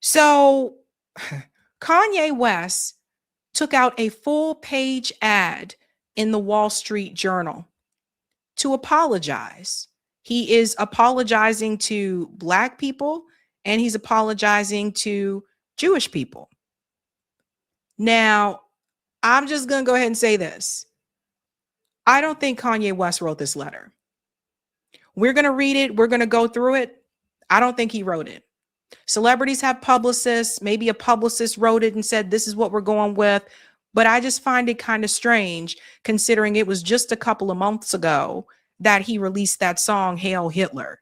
So Kanye West took out a full page ad in the Wall Street Journal to apologize. He is apologizing to Black people and he's apologizing to Jewish people. Now, I'm just going to go ahead and say this. I don't think Kanye West wrote this letter. We're going to read it. We're going to go through it. I don't think he wrote it. Celebrities have publicists. Maybe a publicist wrote it and said, this is what we're going with. But I just find it kind of strange considering it was just a couple of months ago that he released that song, Hail Hitler.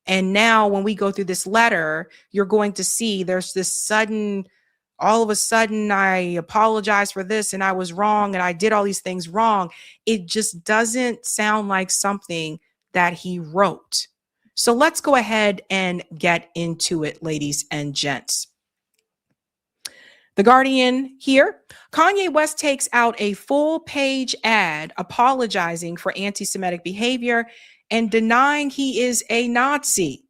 And now when we go through this letter, you're going to see there's this sudden, all of a sudden, I apologize for this and I was wrong and I did all these things wrong. It just doesn't sound like something that he wrote. So let's go ahead and get into it, ladies and gents. The Guardian here. Kanye West takes out a full page ad apologizing for anti-Semitic behavior and denying he is a Nazi.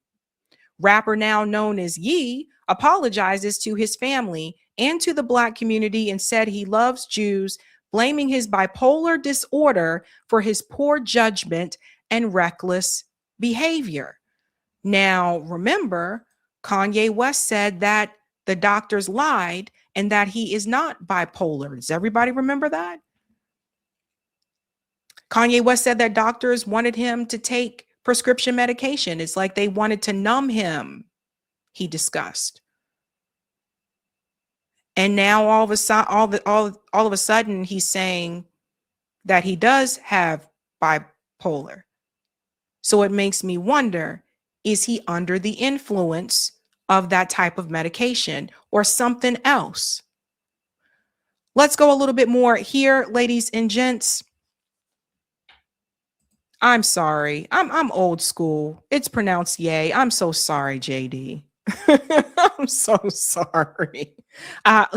Rapper now known as Ye apologizes to his family and to the Black community and said he loves Jews, blaming his bipolar disorder for his poor judgment and reckless behavior. Now, remember, Kanye West said that the doctors lied and that he is not bipolar. Does everybody remember that? Kanye West said that doctors wanted him to take prescription medication. It's like they wanted to numb him, he discussed. And now all of a sudden, he's saying that he does have bipolar. So it makes me wonder, is he under the influence of that type of medication or something else? Let's go a little bit more here, ladies and gents. I'm sorry. I'm old school. It's pronounced yay. I'm so sorry, JD. I'm so sorry.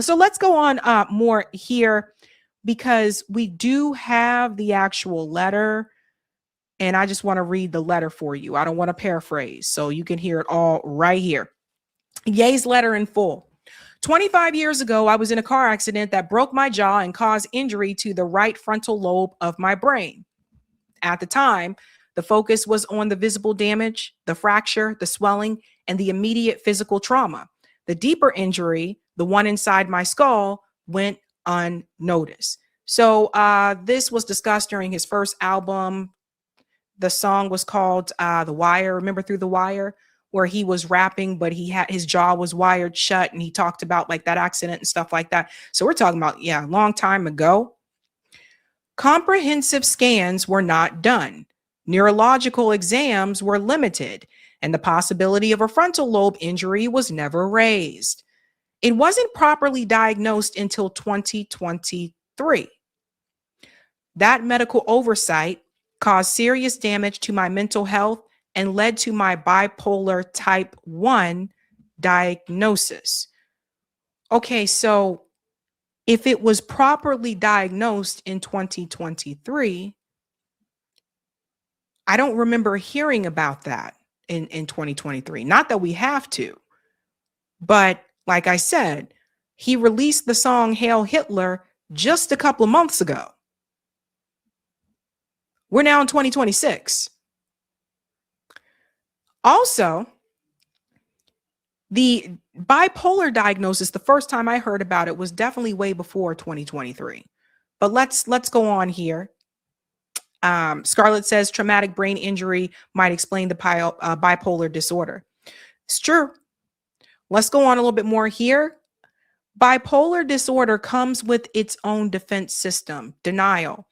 So let's go on more here because we do have the actual letter. And I just want to read the letter for you. I don't want to paraphrase, so you can hear it all right here. Ye's letter in full. 25 years ago, I was in a car accident that broke my jaw and caused injury to the right frontal lobe of my brain. At the time, the focus was on the visible damage, the fracture, the swelling, and the immediate physical trauma. The deeper injury, the one inside my skull, went unnoticed. So this was discussed during his first album. The song was called The Wire. Remember Through the Wire, where he was rapping, but his jaw was wired shut. And he talked about like that accident and stuff like that. So we're talking about, a long time ago. Comprehensive scans were not done. Neurological exams were limited, and the possibility of a frontal lobe injury was never raised. It wasn't properly diagnosed until 2023. That medical oversight caused serious damage to my mental health and led to my bipolar type 1 diagnosis. Okay, so if it was properly diagnosed in 2023, I don't remember hearing about that in 2023. Not that we have to, but like I said, he released the song Hail Hitler just a couple of months ago. We're now in 2026. Also, the bipolar diagnosis, the first time I heard about it was definitely way before 2023. But let's go on here. Scarlett says traumatic brain injury might explain the bipolar disorder. It's true. Let's go on a little bit more here. Bipolar disorder comes with its own defense system, denial.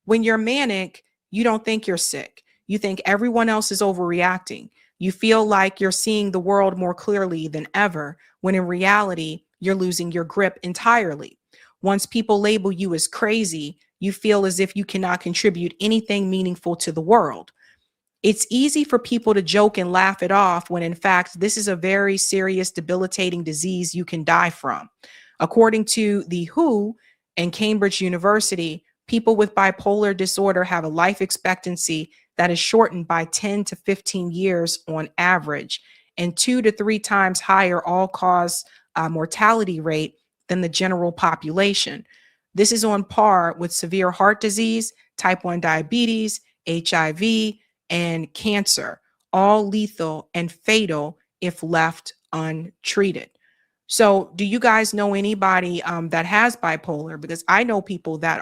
When you're manic, you don't think you're sick. You think everyone else is overreacting. You feel like you're seeing the world more clearly than ever, when in reality, you're losing your grip entirely. Once people label you as crazy, you feel as if you cannot contribute anything meaningful to the world. It's easy for people to joke and laugh it off when in fact, this is a very serious, debilitating disease you can die from. According to the WHO and Cambridge University, people with bipolar disorder have a life expectancy that is shortened by 10 to 15 years on average. and 2 to 3 times higher all-cause mortality rate than the general population. This is on par with severe heart disease, type 1 diabetes, HIV, and cancer, all lethal and fatal if left untreated. So, do you guys know anybody that has bipolar? Because I know people that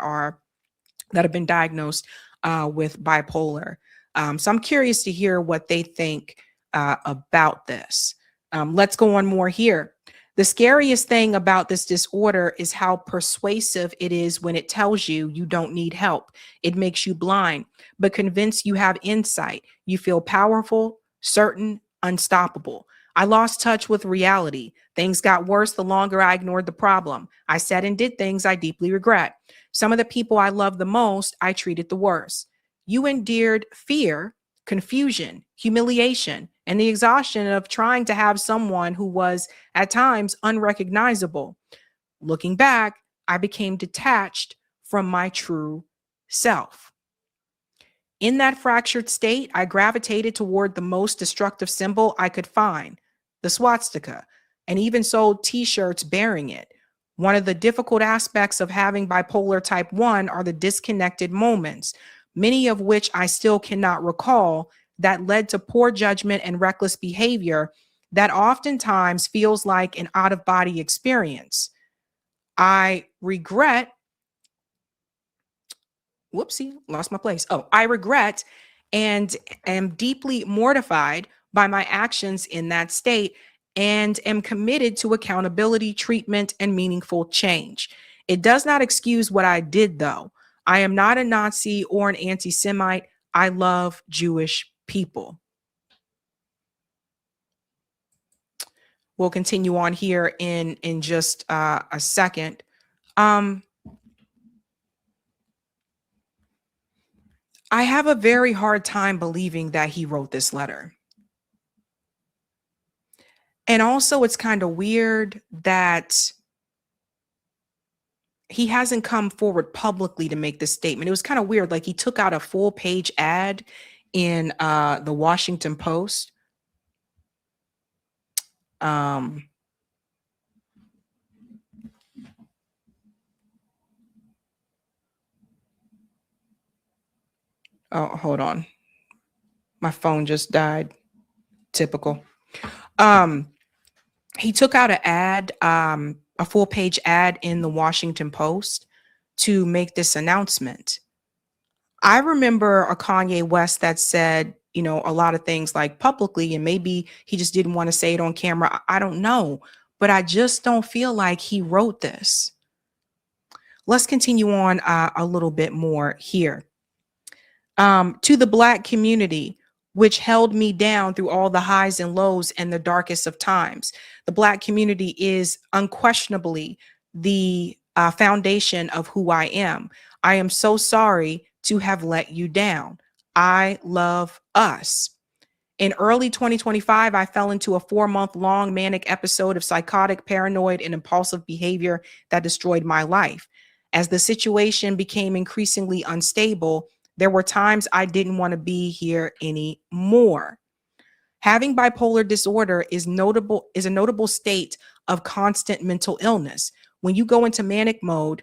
have been diagnosed with bipolar. So I'm curious to hear what they think about this. Let's go on more here. The scariest thing about this disorder is how persuasive it is when it tells you you don't need help. It makes you blind, but convinced you have insight. You feel powerful, certain, unstoppable. I lost touch with reality. Things got worse the longer I ignored the problem. I said and did things I deeply regret. Some of the people I love the most, I treated the worst. You endured fear, confusion, humiliation, and the exhaustion of trying to have someone who was at times unrecognizable. Looking back, I became detached from my true self. In that fractured state, I gravitated toward the most destructive symbol I could find, the swastika, and even sold t-shirts bearing it. One of the difficult aspects of having bipolar type 1 are the disconnected moments, many of which I still cannot recall, that led to poor judgment and reckless behavior that oftentimes feels like an out-of-body experience. I regret, whoopsie, lost my place. Oh, I regret and am deeply mortified by my actions in that state and am committed to accountability, treatment, and meaningful change. It does not excuse what I did, though. I am not a Nazi or an anti-Semite. I love Jewish people. We'll continue on here in just a second. I have a very hard time believing that he wrote this letter. And also, it's kind of weird that he hasn't come forward publicly to make this statement. It was kind of weird. Like, he took out a full page ad in the Washington Post. Oh, hold on. My phone just died. Typical. He took out an ad, a full page ad in the Washington Post to make this announcement. I remember a Kanye West that said, you know, a lot of things like publicly, and maybe he just didn't want to say it on camera. I don't know, but I just don't feel like he wrote this. Let's continue on a little bit more here. To the Black community, which held me down through all the highs and lows and the darkest of times. The Black community is unquestionably the foundation of who I am. I am so sorry to have let you down. I love us. In early 2025, I fell into a 4-month-long manic episode of psychotic, paranoid, and impulsive behavior that destroyed my life. As the situation became increasingly unstable, there were times I didn't want to be here anymore. Having bipolar disorder is a notable state of constant mental illness. When you go into manic mode,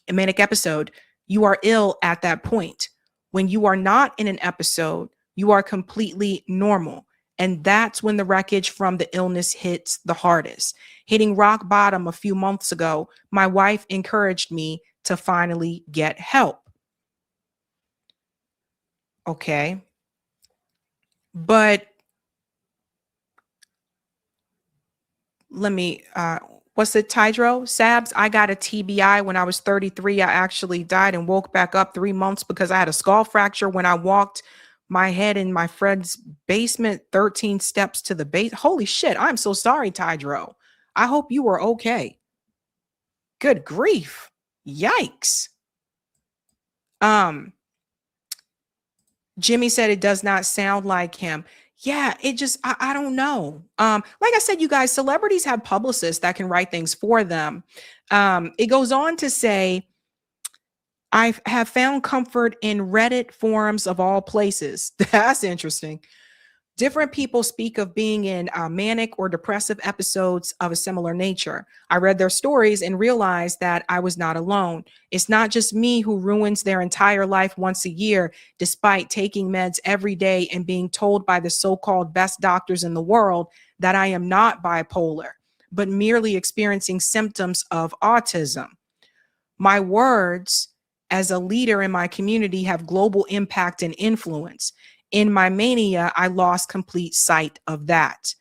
a manic episode, you are ill at that point. When you are not in an episode, you are completely normal. And that's when the wreckage from the illness hits the hardest. Hitting rock bottom a few months ago, my wife encouraged me to finally get help. Okay. But let me, what's it, Tidro? Sabs, I got a TBI when I was 33. I actually died and woke back up 3 months because I had a skull fracture when I walked my head in my friend's basement, 13 steps to the base. Holy shit. I'm so sorry, Tidro. I hope you were okay. Good grief. Yikes. Jimmy said it does not sound like him. Yeah, it just, I don't know. Like I said, you guys, celebrities have publicists that can write things for them. It goes on to say, I have found comfort in Reddit forums of all places. That's interesting. Different people speak of being in manic or depressive episodes of a similar nature. I read their stories and realized that I was not alone. It's not just me who ruins their entire life once a year, despite taking meds every day and being told by the so-called best doctors in the world that I am not bipolar, but merely experiencing symptoms of autism. My words as a leader in my community have global impact and influence. In my mania, I lost complete sight of that.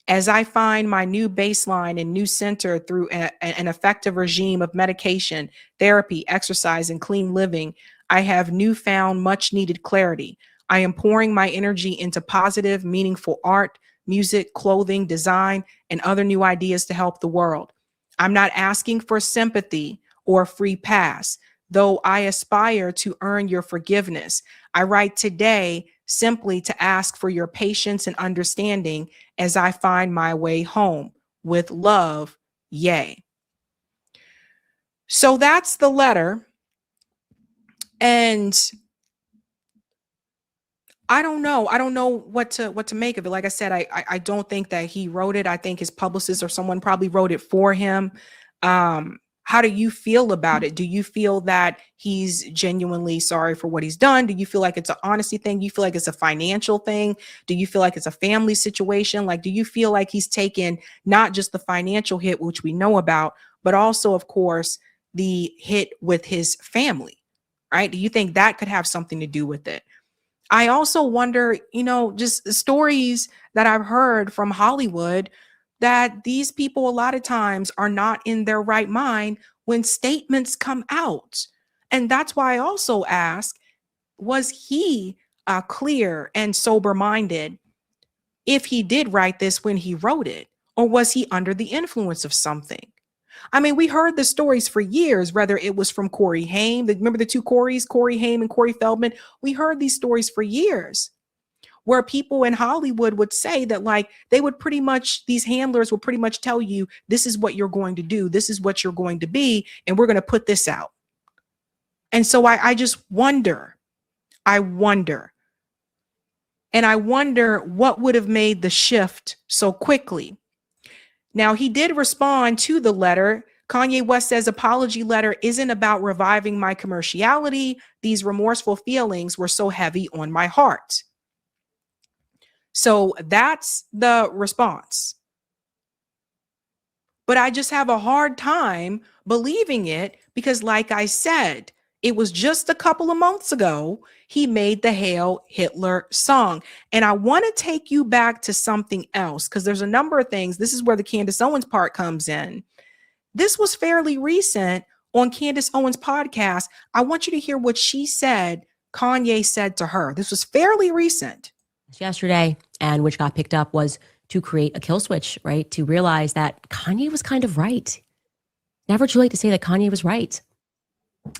As I find my new baseline and new center through an effective regime of medication, therapy, exercise, and clean living, I have newfound much needed clarity. I am pouring my energy into positive, meaningful art, music, clothing, design, and other new ideas to help the world. I'm not asking for sympathy or a free pass, though I aspire to earn your forgiveness. I write today simply to ask for your patience and understanding as I find my way home. With love, Yay. So that's the letter. And I don't know. I don't know what to make of it. Like I said, I don't think that he wrote it. I think his publicist or someone probably wrote it for him. How do you feel about it? Do you feel that he's genuinely sorry for what he's done? Do you feel like it's an honesty thing? Do you feel like it's a financial thing? Do you feel like it's a family situation? Like, do you feel like he's taken not just the financial hit, which we know about, but also, of course, the hit with his family, right? Do you think that could have something to do with it? I also wonder, just stories that I've heard from Hollywood that these people a lot of times are not in their right mind when statements come out. And that's why I also ask, was he clear and sober minded if he did write this when he wrote it? Or was he under the influence of something? I mean, we heard the stories for years, whether it was from Corey Haim. Remember the two Corys, Corey Haim and Corey Feldman? We heard these stories for years where people in Hollywood would say that, like, they would pretty much, these handlers would pretty much tell you, this is what you're going to do. This is what you're going to be. And we're going to put this out. And so I just wonder, and I wonder what would have made the shift so quickly. Now, he did respond to the letter. Kanye West says, apology letter isn't about reviving my commerciality. These remorseful feelings were so heavy on my heart. So that's the response. But I just have a hard time believing it because, like I said, it was just a couple of months ago he made the Hail Hitler song. And I want to take you back to something else because there's a number of things. This is where the Candace Owens part comes in. This was fairly recent on Candace Owens' podcast. I want you to hear what she said, Kanye said to her. This was fairly recent. Yesterday, and which got picked up, was to create a kill switch, right? To realize that Kanye was kind of right. Never too late to say that Kanye was right.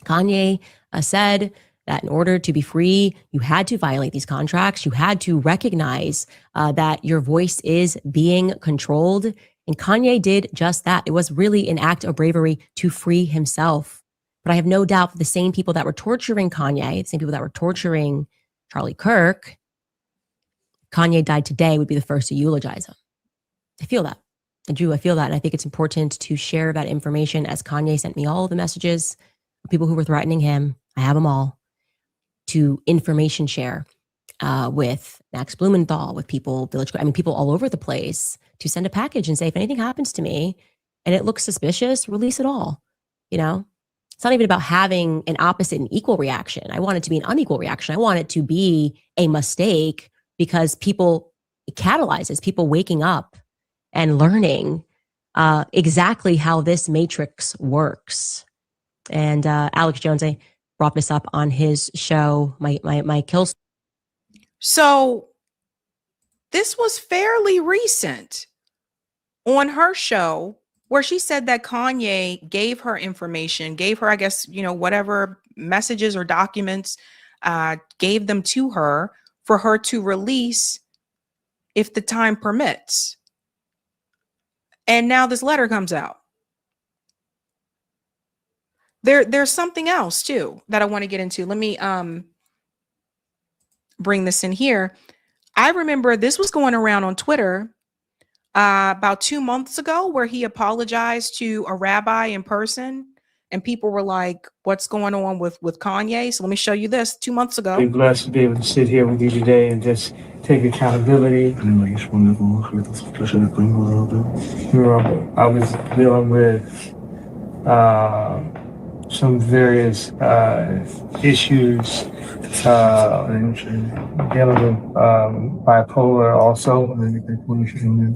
Kanye said that in order to be free, you had to violate these contracts. You had to recognize that your voice is being controlled. And Kanye did just that. It was really an act of bravery to free himself. But I have no doubt that the same people that were torturing Kanye, the same people that were torturing Charlie Kirk, Kanye died today, would be the first to eulogize him. I feel that. I do. I feel that. And I think it's important to share that information, as Kanye sent me all of the messages of people who were threatening him. I have them all, to information share with Max Blumenthal, with people, people all over the place, to send a package and say, if anything happens to me and it looks suspicious, release it all. It's not even about having an opposite and equal reaction. I want it to be an unequal reaction. I want it to be a mistake, because it catalyzes people waking up and learning exactly how this matrix works. And Alex Jones brought this up on his show, my kill. So this was fairly recent on her show, where she said that Kanye gave her information, gave her, I guess, whatever messages or documents, gave them to her for her to release if the time permits. And now this letter comes out. There's something else too that I want to get into. Let me bring this in here. I remember this was going around on Twitter about 2 months ago, where he apologized to a rabbi in person, and people were like, "What's going on with Kanye?" So let me show you this. 2 months ago. I'm blessed to be able to sit here with you today and just take accountability. I was dealing with some various issues, dealing with bipolar also.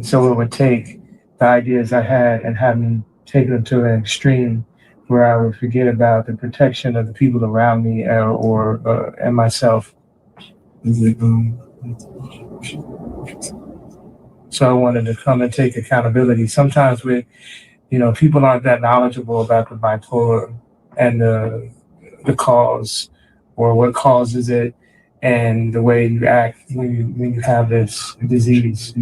So it would take the ideas I had and have me take them to an extreme where I would forget about the protection of the people around me and myself. So I wanted to come and take accountability. Sometimes people aren't that knowledgeable about the bipolar and the cause or what causes it and the way you act when you have this disease.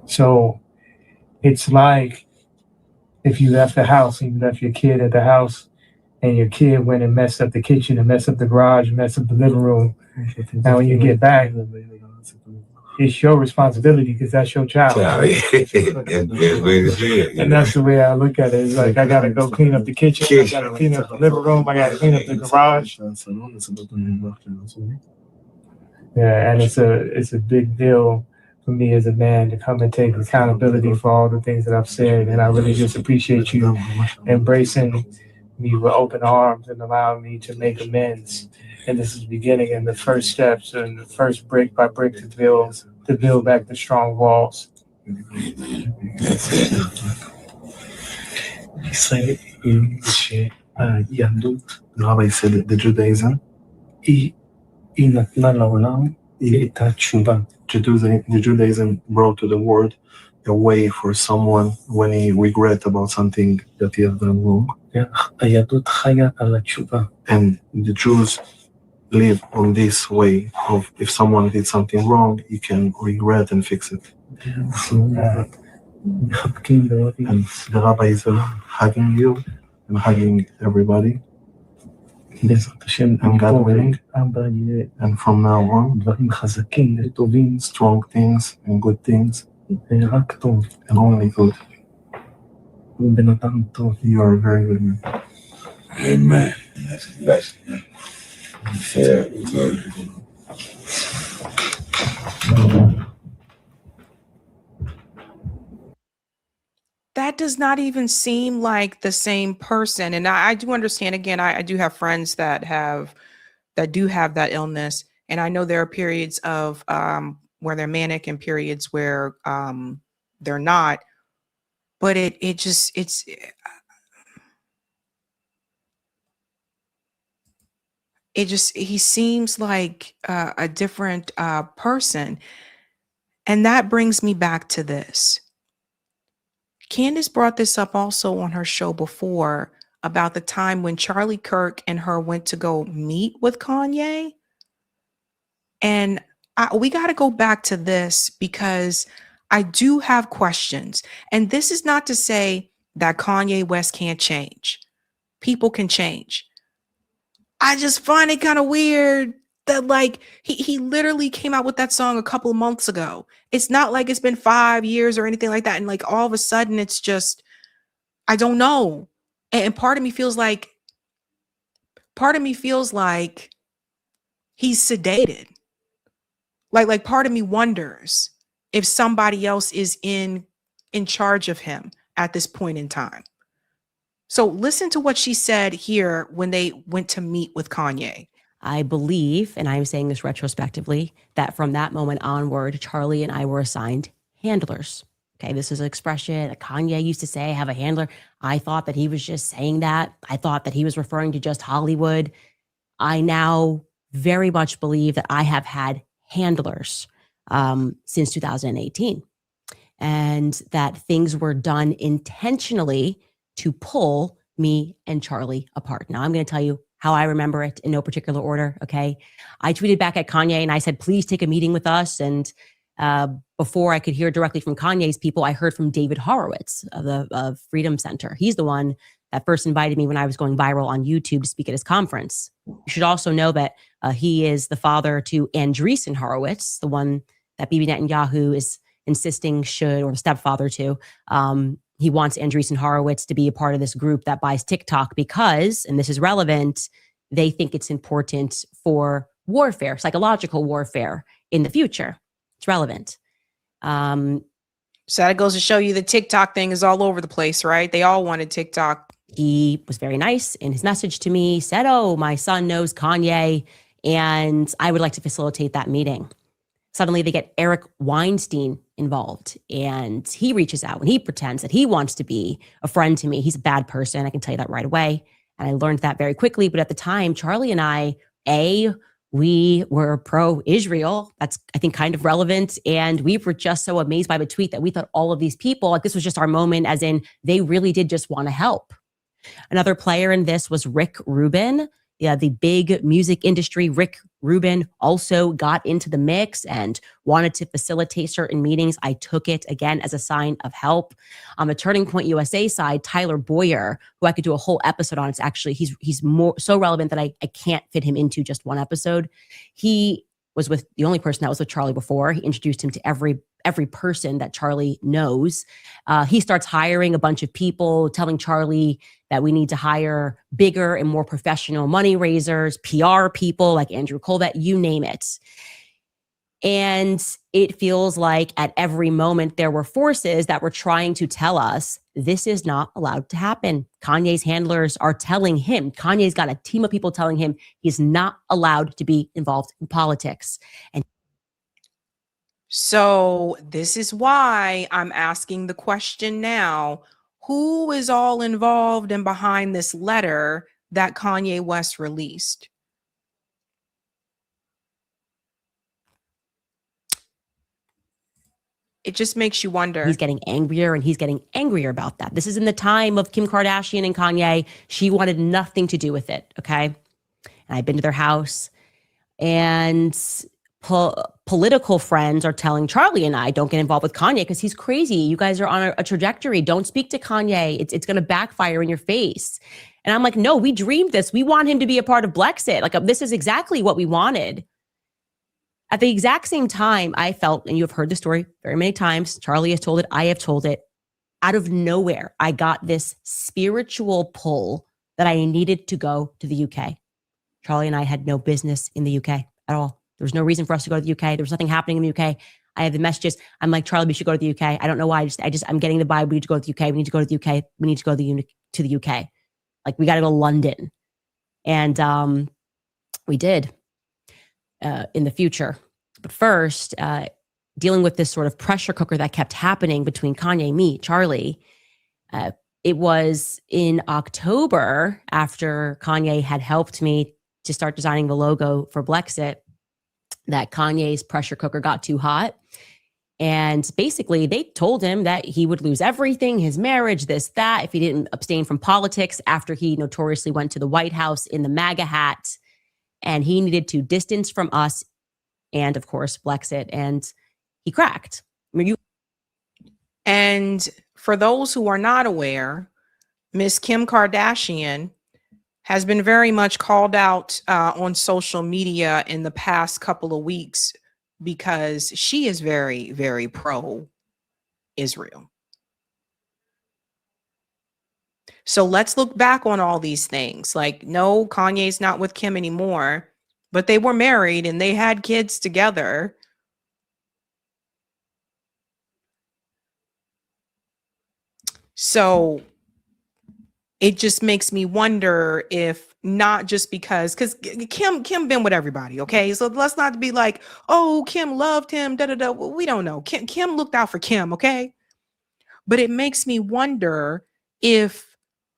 So it's like if you left the house and you left your kid at the house and your kid went and messed up the kitchen and messed up the garage and messed up the living room. Now when you get back, it's your responsibility because that's your child. And that's the way I look at it. It's like I gotta go clean up the kitchen, I gotta clean up the living room, I gotta clean up the garage. Yeah, and it's a big deal for me as a man to come and take accountability for all the things that I've said. And I really just appreciate you embracing me with open arms and allowing me to make amends. And this is the beginning and the first steps and the first brick by brick to build back the strong walls. He said in Yandut, the rabbi said that the Judaism, the Judaism brought to the world a way for someone when he regret about something that he has done wrong. And the Jews live on this way of if someone did something wrong, he can regret and fix it. And the rabbi is hugging you and hugging everybody. And God willing, and from now on, strong things and good things, and only good. You are a very good man. Amen. That's the best. Very good. That does not even seem like the same person. And I do understand, again, I do have friends that do have that illness. And I know there are periods of where they're manic and periods where they're not. But he seems like a different person. And that brings me back to this. Candace brought this up also on her show before about the time when Charlie Kirk and her went to go meet with Kanye. And we got to go back to this because I do have questions. And this is not to say that Kanye West can't change. People can change. I just find it kind of weird that like he literally came out with that song a couple of months ago. It's not like it's been 5 years or anything like that. And like all of a sudden it's just, I don't know. And part of me feels like he's sedated. Like part of me wonders if somebody else is in charge of him at this point in time. So listen to what she said here when they went to meet with Kanye. I believe, and I'm saying this retrospectively, that from that moment onward, Charlie and I were assigned handlers. Okay, this is an expression that Kanye used to say, have a handler. I thought that he was just saying that. I thought that he was referring to just Hollywood. I now very much believe that I have had handlers since 2018, and that things were done intentionally to pull me and Charlie apart. Now, I'm going to tell you how I remember it in no particular order, okay? I tweeted back at Kanye and I said, please take a meeting with us. And before I could hear directly from Kanye's people, I heard from David Horowitz of the Freedom Center. He's the one that first invited me when I was going viral on YouTube to speak at his conference. You should also know that he is the father to Andreessen Horowitz, the one that Bibi Netanyahu is insisting should, or stepfather to. He wants Andreessen Horowitz to be a part of this group that buys TikTok because, and this is relevant, they think it's important for warfare, psychological warfare in the future. It's relevant. So that goes to show you the TikTok thing is all over the place, right? They all wanted TikTok. He was very nice in his message to me, said, oh, my son knows Kanye, and I would like to facilitate that meeting. Suddenly they get Eric Weinstein involved, and he reaches out and he pretends that he wants to be a friend to me. He's a bad person. I can tell you that right away. And I learned that very quickly. But at the time, Charlie and I, we were pro-Israel. That's, I think, kind of relevant. And we were just so amazed by the tweet that we thought all of these people, like this was just our moment, as in they really did just want to help. Another player in this was Rick Rubin. Yeah, the big music industry, Rick Rubin, also got into the mix and wanted to facilitate certain meetings. I took it again as a sign of help. On the Turning Point USA side, Tyler Boyer, who I could do a whole episode on. It's actually, he's more so relevant that I can't fit him into just one episode. He was with the only person that was with Charlie before. He introduced him to every person that Charlie knows. He starts hiring a bunch of people, telling Charlie that we need to hire bigger and more professional money raisers, PR people like Andrew Colvett, you name it. And it feels like at every moment there were forces that were trying to tell us this is not allowed to happen. Kanye's handlers are telling him, Kanye's got a team of people telling him he's not allowed to be involved in politics. And so this is why I'm asking the question now, who is all involved and behind this letter that Kanye West released? It just makes you wonder. He's getting angrier and he's getting angrier about that. This is in the time of Kim Kardashian and Kanye. She wanted nothing to do with it, okay? And I've been to their house, and political friends are telling Charlie and I, don't get involved with Kanye because he's crazy. You guys are on a trajectory. Don't speak to Kanye. It's going to backfire in your face. And I'm like, no, we dreamed this. We want him to be a part of Blexit. Like, this is exactly what we wanted. At the exact same time, I felt, and you have heard the story very many times, Charlie has told it, I have told it, out of nowhere, I got this spiritual pull that I needed to go to the UK. Charlie and I had no business in the UK at all. There was no reason for us to go to the UK. There was nothing happening in the UK. I have the messages. I'm like, Charlie, we should go to the UK. I don't know why. I'm getting the vibe. We need to go to the UK. We need to go to the UK. We need to go to the UK. Like, we got to go to London. And we did in the future. But first, dealing with this sort of pressure cooker that kept happening between Kanye, me, Charlie, it was in October, after Kanye had helped me to start designing the logo for Blexit, that Kanye's pressure cooker got too hot. And basically they told him that he would lose everything, his marriage, this, that, if he didn't abstain from politics after he notoriously went to the White House in the MAGA hat. And he needed to distance from us and, of course, Blexit. And he cracked. And for those who are not aware, Miss Kim Kardashian has been very much called out on social media in the past couple of weeks because she is very, very pro-Israel. So let's look back on all these things. Like, no, Kanye's not with Kim anymore, but they were married and they had kids together. So it just makes me wonder if not just because Kim been with everybody, okay? So let's not be like, oh, Kim loved him, da-da-da. Well, we don't know. Kim looked out for Kim, okay? But it makes me wonder if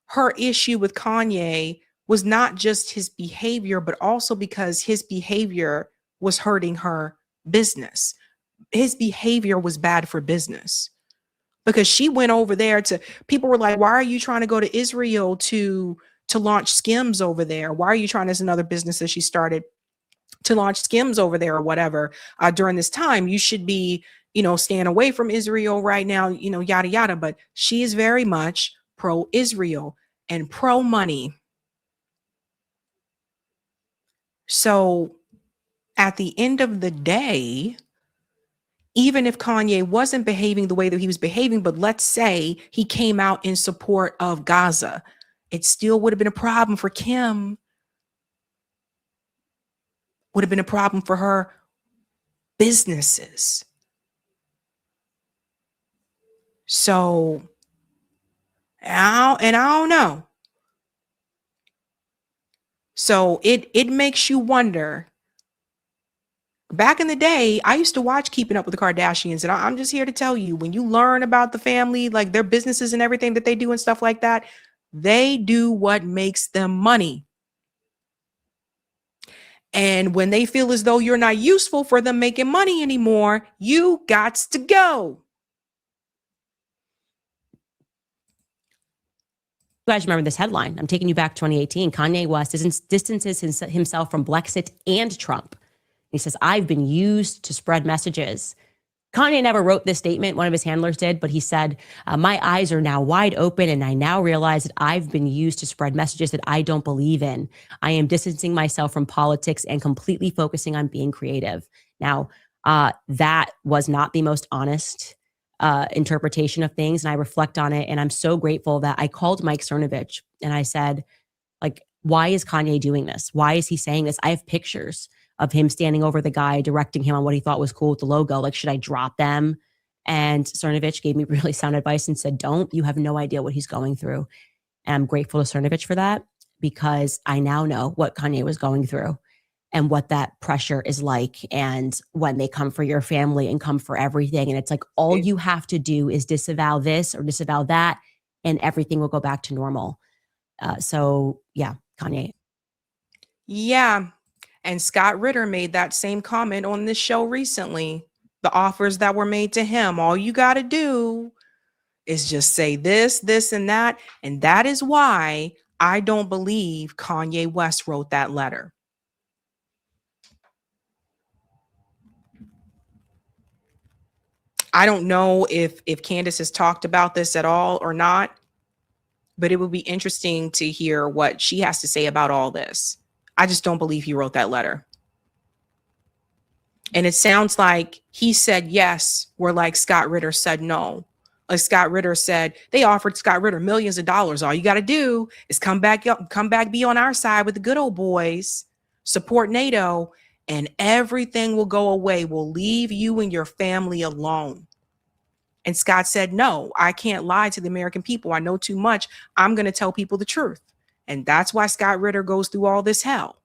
her issue with Kanye was not just his behavior, but also because his behavior was hurting her business. His behavior was bad for business. Because she went over there people were like, why are you trying to go to Israel to launch Skims over there? Why are you trying, as another business that she started, to launch Skims over there or whatever during this time? You should be, staying away from Israel right now, yada, yada. But she is very much pro-Israel. and pro money. So at the end of the day, even if Kanye wasn't behaving the way that he was behaving, but let's say he came out in support of Gaza, it still would have been a problem for Kim. Would have been a problem for her businesses. So, I don't know. So it makes you wonder. Back in the day, I used to watch Keeping Up with the Kardashians, and I'm just here to tell you, when you learn about the family, like their businesses and everything that they do and stuff like that, they do what makes them money. And when they feel as though you're not useful for them making money anymore, you gots to go. You guys remember this headline? I'm taking you back to 2018. Kanye West distances himself from Brexit and Trump. He says, I've been used to spread messages. Kanye never wrote this statement. One of his handlers did, but he said, my eyes are now wide open and I now realize that I've been used to spread messages that I don't believe in. I am distancing myself from politics and completely focusing on being creative. Now, that was not the most honest interpretation of things. And I reflect on it. And I'm so grateful that I called Mike Cernovich and I said, like, why is Kanye doing this? Why is he saying this? I have pictures of him standing over the guy, directing him on what he thought was cool with the logo. Like, should I drop them? And Cernovich gave me really sound advice and said, don't. You have no idea what he's going through. And I'm grateful to Cernovich for that, because I now know what Kanye was going through and what that pressure is like. And when they come for your family and come for everything. And it's like, all you have to do is disavow this or disavow that, and everything will go back to normal. So yeah, Kanye. Yeah. And Scott Ritter made that same comment on this show recently. The offers that were made to him, all you got to do is just say this, this, and that. And that is why I don't believe Kanye West wrote that letter. I don't know if Candace has talked about this at all or not, but it would be interesting to hear what she has to say about all this. I just don't believe he wrote that letter. And it sounds like he said yes, where like Scott Ritter said no. Like Scott Ritter said, they offered Scott Ritter millions of dollars. All you got to do is come back, be on our side with the good old boys, support NATO, and everything will go away. We'll leave you and your family alone. And Scott said, no, I can't lie to the American people. I know too much. I'm going to tell people the truth. And that's why Scott Ritter goes through all this hell.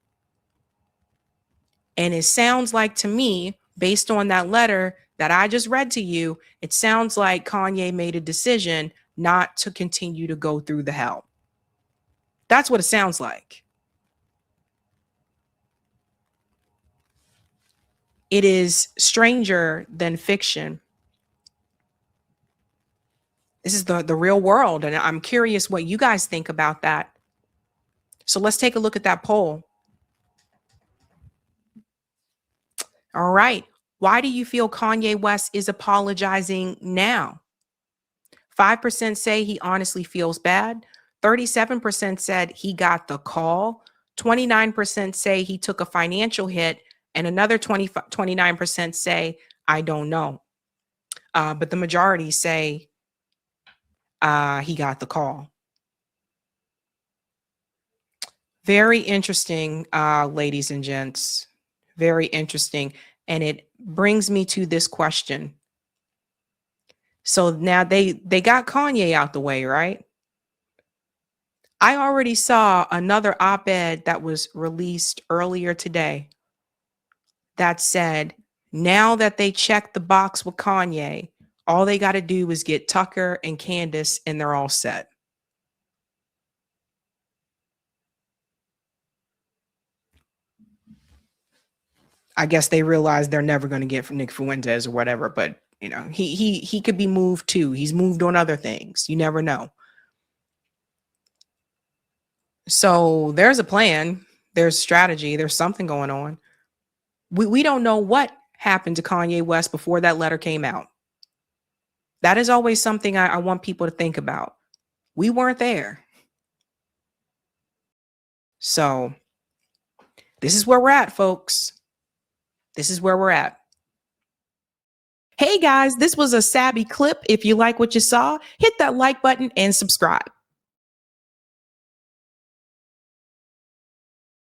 And it sounds like to me, based on that letter that I just read to you, it sounds like Kanye made a decision not to continue to go through the hell. That's what it sounds like. It is stranger than fiction. This is the real world. And I'm curious what you guys think about that. So let's take a look at that poll. All right. Why do you feel Kanye West is apologizing now? 5% say he honestly feels bad. 37% said he got the call. 29% say he took a financial hit. And another 29% say, I don't know. But the majority say he got the call. Very interesting, ladies and gents. Very interesting. And it brings me to this question. So now they got Kanye out the way, right? I already saw another op-ed that was released earlier today that said, now that they checked the box with Kanye, all they got to do is get Tucker and Candace and they're all set. I guess they realized they're never going to get from Nick Fuentes or whatever, but you know, he could be moved too. He's moved on other things. You never know. So there's a plan, there's strategy, there's something going on. We don't know what happened to Kanye West before that letter came out. That is always something I want people to think about. We weren't there. So this is where we're at, folks. This is where we're at. Hey guys, this was a Sabby clip. If you like what you saw, hit that like button and subscribe.